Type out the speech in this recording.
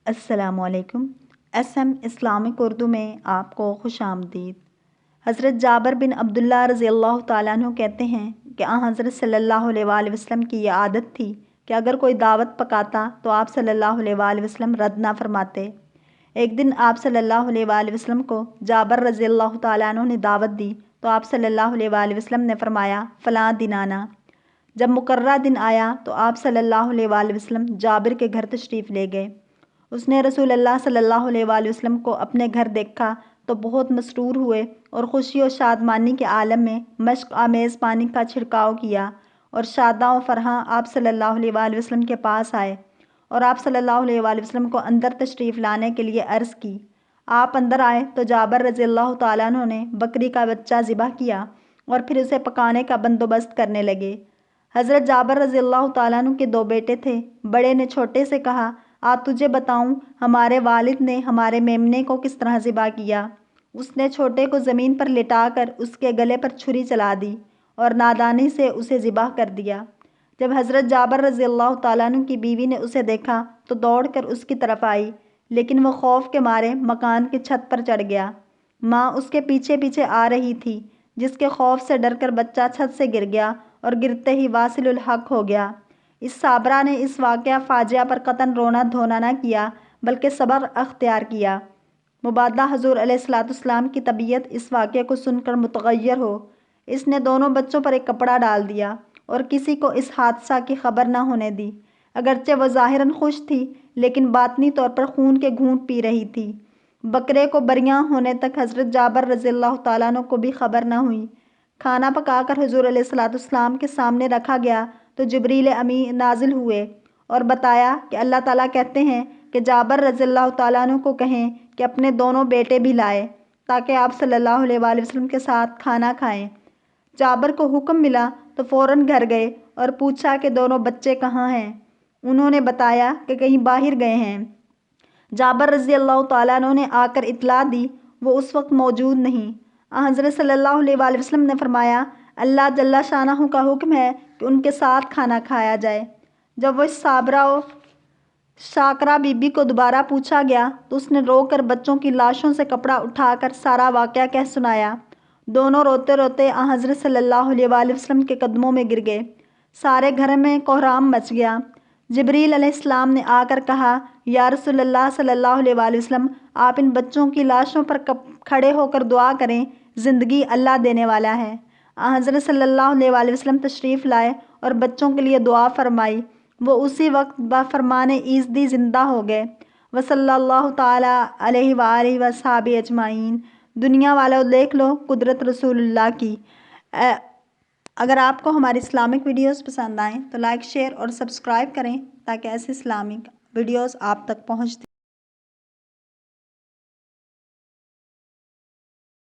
السلام علیکم۔ SM Islamic Urdu میں آپ کو خوش آمدید۔ حضرت جابر بن عبداللہ رضی اللہ تعالیٰ عنہ کہتے ہیں کہ حضرت صلی اللہ علیہ وآلہ وسلم کی یہ عادت تھی کہ اگر کوئی دعوت پکاتا تو آپ صلی اللہ علیہ وآلہ وسلم رد نہ فرماتے۔ ایک دن آپ صلی اللہ علیہ وآلہ وسلم کو جابر رضی اللہ تعالیٰ عنہ نے دعوت دی تو آپ صلی اللہ علیہ وآلہ وسلم نے فرمایا فلاں دن آنا۔ جب مقررہ دن آیا تو آپ صلی اللہ علیہ وآلہ وسلم جابر کے گھر تشریف لے گئے۔ اس نے رسول اللہ صلی اللہ علیہ وآلہ وسلم کو اپنے گھر دیکھا تو بہت مسرور ہوئے اور خوشی و شادمانی کے عالم میں مشک آمیز پانی کا چھڑکاؤ کیا اور شاداں و فرحاں آپ صلی اللہ علیہ وآلہ وسلم کے پاس آئے اور آپ صلی اللہ علیہ وآلہ وسلم کو اندر تشریف لانے کے لیے عرض کی۔ آپ اندر آئے تو جابر رضی اللہ تعالیٰ عنہ نے بکری کا بچہ ذبح کیا اور پھر اسے پکانے کا بندوبست کرنے لگے۔ حضرت جابر رضی اللہ تعالیٰ عنہ کے 2 بیٹے تھے۔ بڑے نے چھوٹے سے کہا تجھے بتاؤں ہمارے والد نے ہمارے میمنے کو کس طرح ذبح کیا۔ اس نے چھوٹے کو زمین پر لٹا کر اس کے گلے پر چھری چلا دی اور نادانی سے اسے ذبح کر دیا۔ جب حضرت جابر رضی اللہ تعالیٰ عنہ کی بیوی نے اسے دیکھا تو دوڑ کر اس کی طرف آئی، لیکن وہ خوف کے مارے مکان کی چھت پر چڑھ گیا۔ ماں اس کے پیچھے پیچھے آ رہی تھی، جس کے خوف سے ڈر کر بچہ چھت سے گر گیا اور گرتے ہی واصل الحق ہو گیا۔ اس صابرہ نے اس واقعہ فاجعہ پر قطعاً رونا دھونا نہ کیا بلکہ صبر اختیار کیا، مبادا حضور علیہ الصلوۃ والسلام کی طبیعت اس واقعے کو سن کر متغیر ہو۔ اس نے دونوں بچوں پر ایک کپڑا ڈال دیا اور کسی کو اس حادثہ کی خبر نہ ہونے دی۔ اگرچہ وہ ظاہراً خوش تھی لیکن باطنی طور پر خون کے گھونٹ پی رہی تھی۔ بکرے کو بریاں ہونے تک حضرت جابر رضی اللہ تعالیٰ عنہ کو بھی خبر نہ ہوئی۔ کھانا پکا کر حضور علیہ الصلوۃ والسلام کے سامنے رکھا گیا تو جبریل امین نازل ہوئے اور بتایا کہ اللہ تعالیٰ کہتے ہیں کہ جابر رضی اللہ تعالیٰ عنہ کو کہیں کہ اپنے دونوں بیٹے بھی لائے تاکہ آپ صلی اللہ علیہ وآلہ وسلم کے ساتھ کھانا کھائیں۔ جابر کو حکم ملا تو فوراً گھر گئے اور پوچھا کہ دونوں بچے کہاں ہیں۔ انہوں نے بتایا کہ کہیں باہر گئے ہیں۔ جابر رضی اللہ تعالیٰ عنہ نے آ کر اطلاع دی، وہ اس وقت موجود نہیں۔ حضرت صلی اللہ علیہ وآلہ وسلم نے فرمایا اللہ جل شانہ کا حکم ہے کہ ان کے ساتھ کھانا کھایا جائے۔ جب وہ اس صابرہ و شاکرہ بی بی کو دوبارہ پوچھا گیا تو اس نے رو کر بچوں کی لاشوں سے کپڑا اٹھا کر سارا واقعہ کہہ سنایا۔ دونوں روتے روتے حضرت صلی اللہ علیہ وآلہ وسلم کے قدموں میں گر گئے۔ سارے گھر میں کوہرام مچ گیا۔ جبریل علیہ السلام نے آ کر کہا یا رسول اللہ صلی اللہ علیہ وآلہ وسلم، آپ ان بچوں کی لاشوں پر کھڑے ہو کر دعا کریں، زندگی اللہ دینے والا ہے۔ حضرت صلی اللہ علیہ وآلہ وسلم تشریف لائے اور بچوں کے لیے دعا فرمائی۔ وہ اسی وقت بفرمان ایزدی زندہ ہو گئے۔ وصلی اللہ تعالیٰ علیہ وآلہ وصحبہ اجمعین۔ دنیا والوں دیکھ لو قدرت رسول اللہ کی۔ اگر آپ کو ہماری اسلامک ویڈیوز پسند آئیں تو لائک، شیئر اور سبسکرائب کریں تاکہ ایسے اسلامک ویڈیوز آپ تک پہنچ